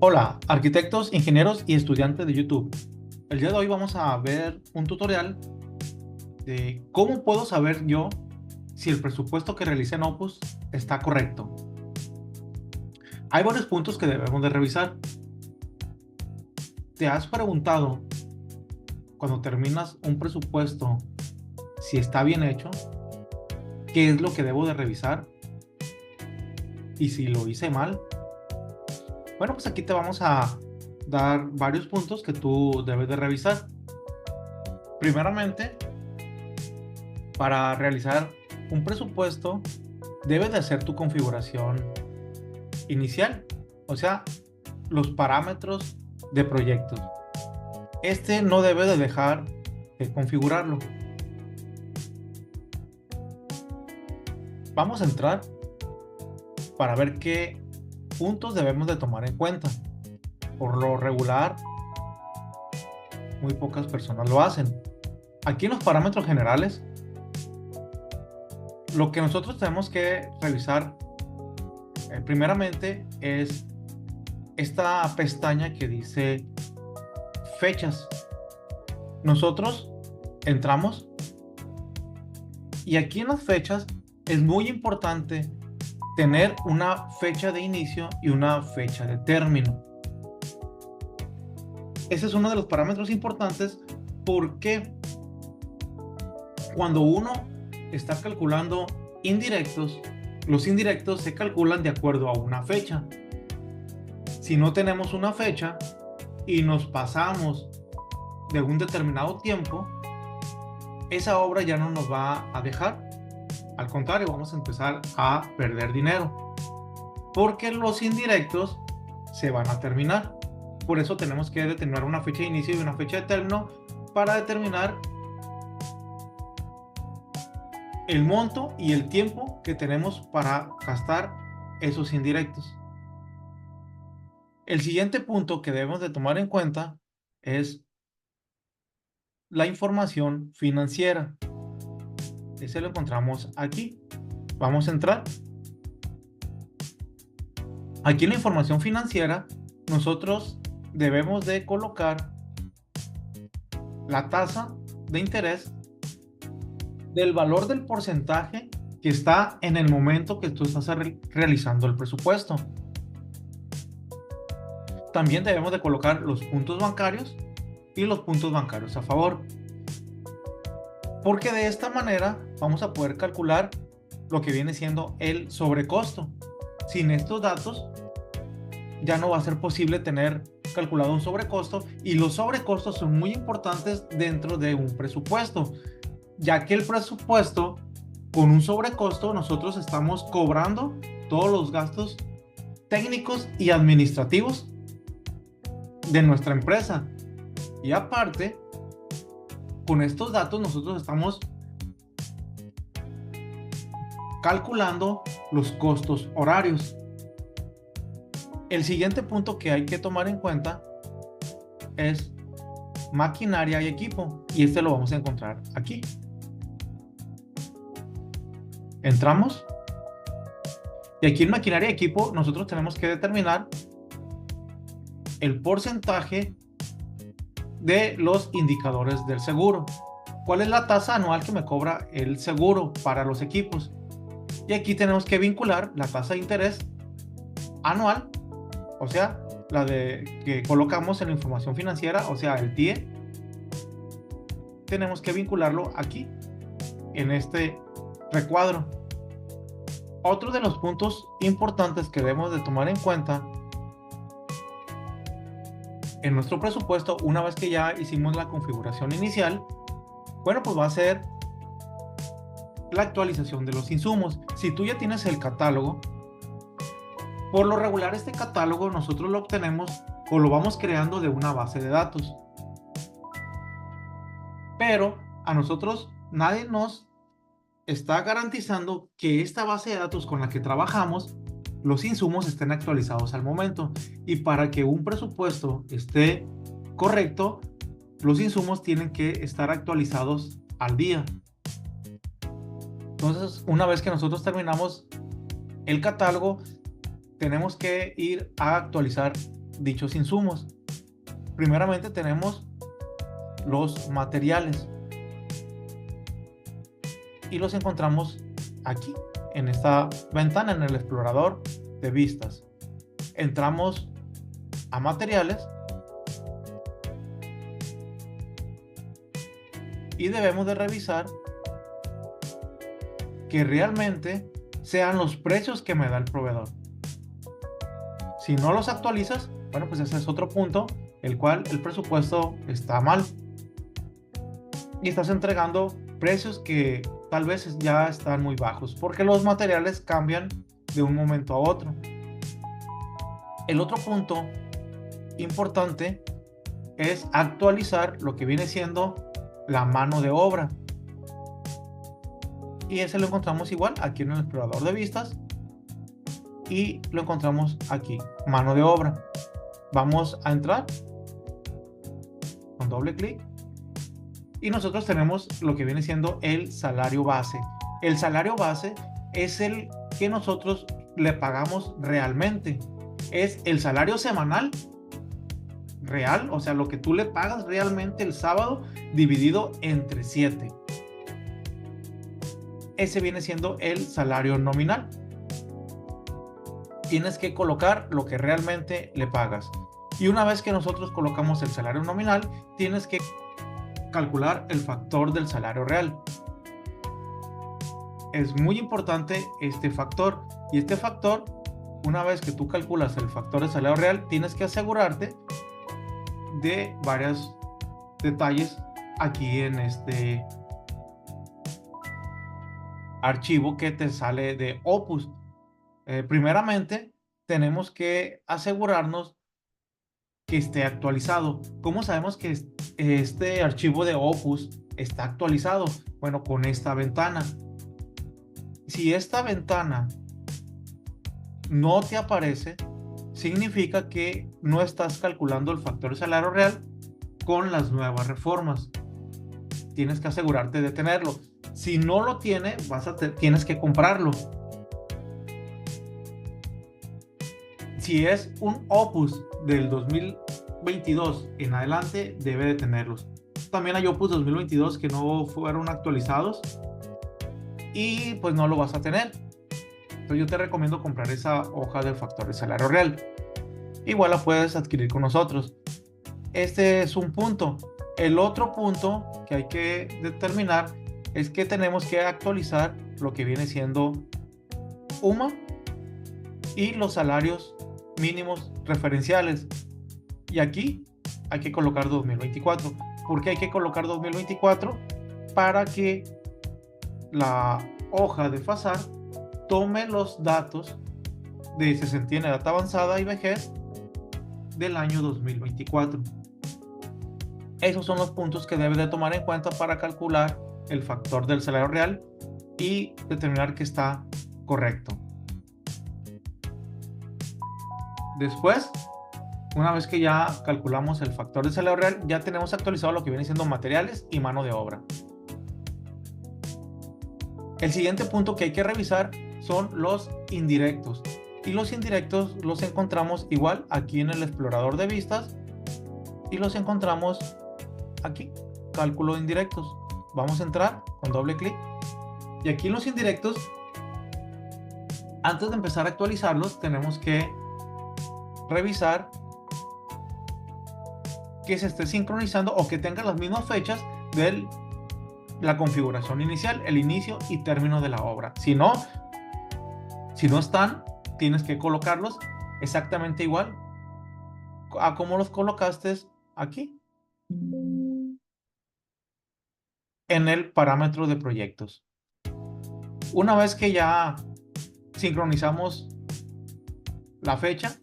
Hola, arquitectos, ingenieros y estudiantes de YouTube. El día de hoy vamos a ver un tutorial de cómo puedo saber yo si el presupuesto que realicé en Opus está correcto. Hay varios puntos que debemos de revisar. ¿Te has preguntado cuando terminas un presupuesto si está bien hecho? ¿Qué es lo que debo de revisar? ¿Y si lo hice mal? Bueno, pues aquí te vamos a dar varios puntos que tú debes de revisar. Primeramente, para realizar un presupuesto, debes de hacer tu configuración inicial, o sea, los parámetros de proyectos. Este no debe de dejar de configurarlo. Vamos a entrar para ver qué puntos debemos de tomar en cuenta. Por lo regular, muy pocas personas lo hacen. Aquí en los parámetros generales, lo que nosotros tenemos que revisar primeramente es esta pestaña que dice fechas. Nosotros entramos y aquí en las fechas es muy importante tener una fecha de inicio y una fecha de término. Ese es uno de los parámetros importantes porque cuando uno está calculando indirectos, los indirectos se calculan de acuerdo a una fecha. Si no tenemos una fecha y nos pasamos de un determinado tiempo, esa obra ya no nos va a dejar. Al contrario, vamos a empezar a perder dinero porque los indirectos se van a terminar. Por eso tenemos que determinar una fecha de inicio y una fecha de término para determinar el monto y el tiempo que tenemos para gastar esos indirectos. El siguiente punto que debemos de tomar en cuenta es la información financiera. Ese lo encontramos aquí. Vamos a entrar. Aquí en la información financiera, nosotros debemos de colocar la tasa de interés del valor del porcentaje que está en el momento que tú estás realizando el presupuesto. También debemos de colocar los puntos bancarios y los puntos bancarios a favor, porque de esta manera vamos a poder calcular lo que viene siendo el sobrecosto. Sin estos datos ya no va a ser posible tener calculado un sobrecosto, y los sobrecostos son muy importantes dentro de un presupuesto, ya que el presupuesto con un sobrecosto nosotros estamos cobrando todos los gastos técnicos y administrativos de nuestra empresa, y aparte con estos datos nosotros estamos calculando los costos horarios. El siguiente punto que hay que tomar en cuenta es maquinaria y equipo, y este lo vamos a encontrar aquí. Entramos y aquí en maquinaria y equipo nosotros tenemos que determinar el porcentaje de los indicadores del seguro. ¿Cuál es la tasa anual que me cobra el seguro para los equipos? Y aquí tenemos que vincular la tasa de interés anual, o sea, la de que colocamos en la información financiera, o sea, el TIE. Tenemos que vincularlo aquí en este recuadro. Otro de los puntos importantes que debemos de tomar en cuenta en nuestro presupuesto, una vez que ya hicimos la configuración inicial, bueno, pues va a ser la actualización de los insumos. Si tú ya tienes el catálogo, por lo regular este catálogo nosotros lo obtenemos o lo vamos creando de una base de datos, pero a nosotros nadie nos está garantizando que esta base de datos con la que trabajamos, los insumos estén actualizados al momento. Y para que un presupuesto esté correcto, los insumos tienen que estar actualizados al día. Entonces, una vez que nosotros terminamos el catálogo, tenemos que ir a actualizar dichos insumos. Primeramente tenemos los materiales y los encontramos aquí en esta ventana, en el explorador de vistas. Entramos a materiales y debemos de revisar que realmente sean los precios que me da el proveedor. Si no los actualizas, bueno, pues ese es otro punto, el cual el presupuesto está mal y estás entregando precios que tal vez ya están muy bajos, porque los materiales cambian de un momento a otro. El otro punto importante es actualizar lo que viene siendo la mano de obra, y ese lo encontramos igual aquí en el explorador de vistas y lo encontramos aquí, mano de obra. Vamos a entrar con doble clic y nosotros tenemos lo que viene siendo el salario base. El salario base es el que nosotros le pagamos realmente, es el salario semanal real, o sea, lo que tú le pagas realmente el sábado dividido entre 7. Ese viene siendo el salario nominal. Tienes que colocar lo que realmente le pagas. Y una vez que nosotros colocamos el salario nominal, tienes que calcular el factor del salario real. Es muy importante este factor. Y este factor, una vez que tú calculas el factor del salario real, tienes que asegurarte de varios detalles aquí en este archivo que te sale de Opus. Primeramente, tenemos que asegurarnos que esté actualizado. ¿Cómo sabemos que este archivo de Opus está actualizado? Bueno, con esta ventana. Si esta ventana no te aparece, significa que no estás calculando el factor de salario real con las nuevas reformas. Tienes que asegurarte de tenerlo. Si no lo tiene, tienes que comprarlo. Si es un Opus del 2022 en adelante, debe de tenerlos. También hay Opus 2022 que no fueron actualizados y pues no lo vas a tener. Entonces yo te recomiendo comprar esa hoja del factor de salario real. Igual la puedes adquirir con nosotros. Este es un punto. El otro punto que hay que determinar es que tenemos que actualizar lo que viene siendo UMA y los salarios mínimos referenciales. Y aquí hay que colocar 2024. ¿Por qué hay que colocar 2024? Para que la hoja de FASAR tome los datos de cesantía en edad avanzada y vejez del año 2024. Esos son los puntos que debe de tomar en cuenta para calcular el factor del salario real y determinar que está correcto. Después, una vez que ya calculamos el factor del salario real, ya tenemos actualizado lo que viene siendo materiales y mano de obra. El siguiente punto que hay que revisar son los indirectos. Y los indirectos los encontramos igual aquí en el explorador de vistas y los encontramos aquí, cálculo de indirectos. Vamos a entrar con doble clic y aquí los indirectos, antes de empezar a actualizarlos, tenemos que revisar que se esté sincronizando o que tenga las mismas fechas de la configuración inicial, el inicio y término de la obra. Si no están, tienes que colocarlos exactamente igual a como los colocaste aquí en el parámetro de proyectos. Una vez que ya sincronizamos la fecha,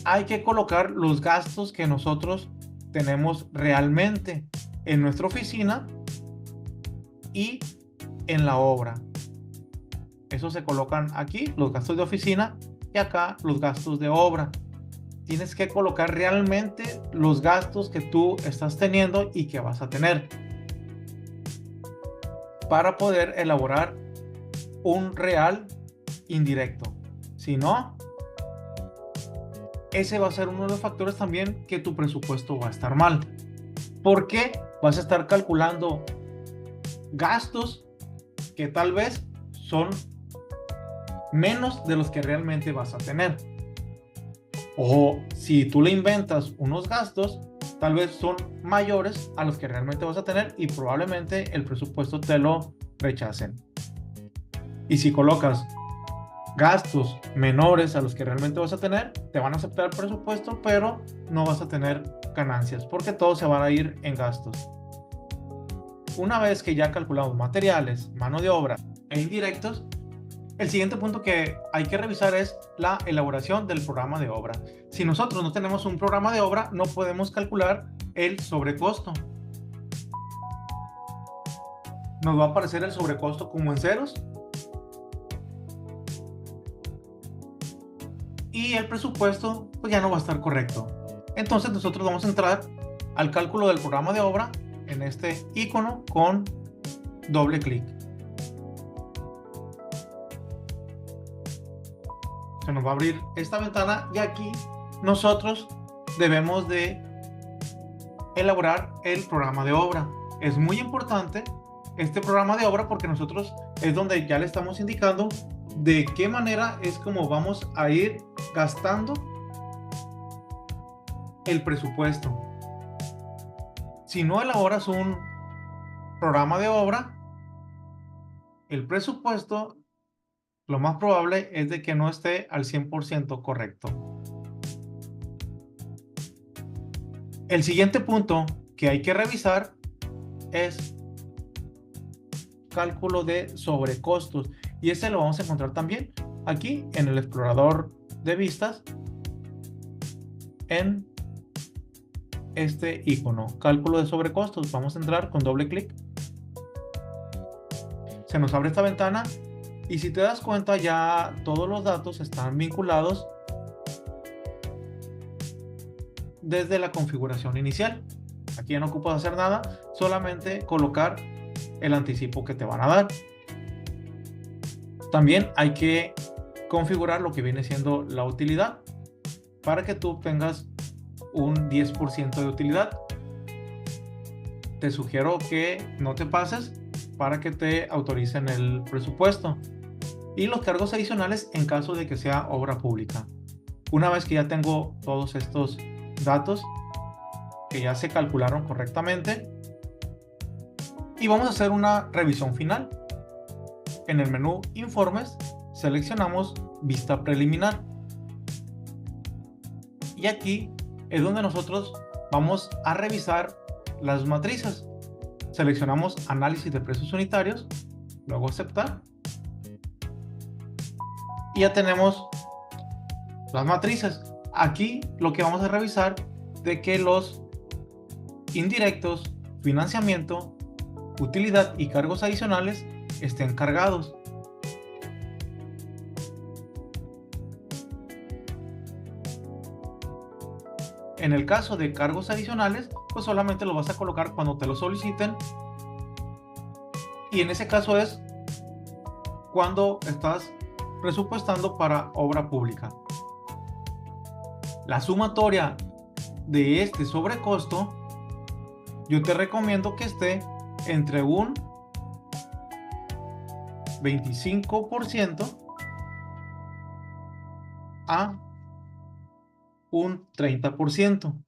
hay que colocar los gastos que nosotros tenemos realmente en nuestra oficina y en la obra. Eso se colocan aquí, los gastos de oficina, y acá los gastos de obra. Tienes que colocar realmente los gastos que tú estás teniendo y que vas a tener para poder elaborar un real indirecto. Si no, ese va a ser uno de los factores también que tu presupuesto va a estar mal. Porque vas a estar calculando gastos que tal vez son menos de los que realmente vas a tener. O si tú le inventas unos gastos, tal vez son mayores a los que realmente vas a tener y probablemente el presupuesto te lo rechacen. Y si colocas gastos menores a los que realmente vas a tener, te van a aceptar el presupuesto, pero no vas a tener ganancias porque todo se va a ir en gastos. Una vez que ya calculamos materiales, mano de obra e indirectos, el siguiente punto que hay que revisar es la elaboración del programa de obra. Si nosotros no tenemos un programa de obra, no podemos calcular el sobrecosto. Nos va a aparecer el sobrecosto como en ceros. Y el presupuesto pues ya no va a estar correcto. Entonces nosotros vamos a entrar al cálculo del programa de obra en este icono con doble clic. Se nos va a abrir esta ventana y aquí nosotros debemos de elaborar el programa de obra. Es muy importante este programa de obra porque nosotros es donde ya le estamos indicando de qué manera es como vamos a ir gastando el presupuesto. Si no elaboras un programa de obra, el presupuesto lo más probable es de que no esté al 100% correcto. El siguiente punto que hay que revisar es cálculo de sobrecostos y ese lo vamos a encontrar también aquí en el explorador de vistas en este icono, cálculo de sobrecostos. Vamos a entrar con doble clic. Se nos abre esta ventana y si te das cuenta ya todos los datos están vinculados desde la configuración inicial. Aquí ya no ocupas hacer nada, solamente colocar el anticipo que te van a dar. También hay que configurar lo que viene siendo la utilidad para que tú tengas un 10% de utilidad. Te sugiero que no te pases para que te autoricen el presupuesto y los cargos adicionales en caso de que sea obra pública. Una vez que ya tengo todos estos datos que ya se calcularon correctamente y vamos a hacer una revisión final. En el menú Informes seleccionamos Vista Preliminar y aquí es donde nosotros vamos a revisar las matrices. Seleccionamos Análisis de precios unitarios, luego Aceptar y ya tenemos las matrices. Aquí lo que vamos a revisar de que los indirectos, financiamiento, utilidad y cargos adicionales estén cargados. En el caso de cargos adicionales, pues solamente lo vas a colocar cuando te lo soliciten. Y en ese caso es cuando estás presupuestando para obra pública. La sumatoria de este sobrecosto, yo te recomiendo que esté entre un 25% a un 30%.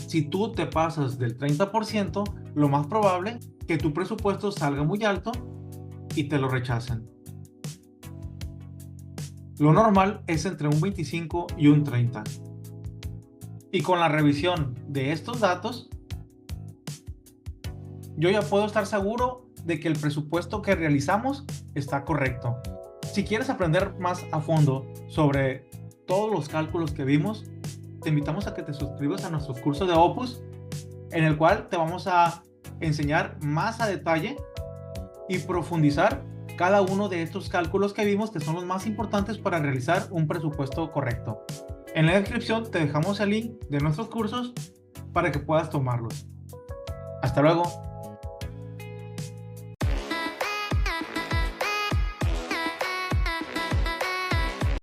Si tú te pasas del 30%, lo más probable es que tu presupuesto salga muy alto y te lo rechacen. Lo normal es entre un 25 y un 30. Y con la revisión de estos datos, yo ya puedo estar seguro de que el presupuesto que realizamos está correcto. Si quieres aprender más a fondo sobre todos los cálculos que vimos, te invitamos a que te suscribas a nuestros cursos de Opus, en el cual te vamos a enseñar más a detalle y profundizar cada uno de estos cálculos que vimos, que son los más importantes para realizar un presupuesto correcto. En la descripción te dejamos el link de nuestros cursos para que puedas tomarlos. Hasta luego.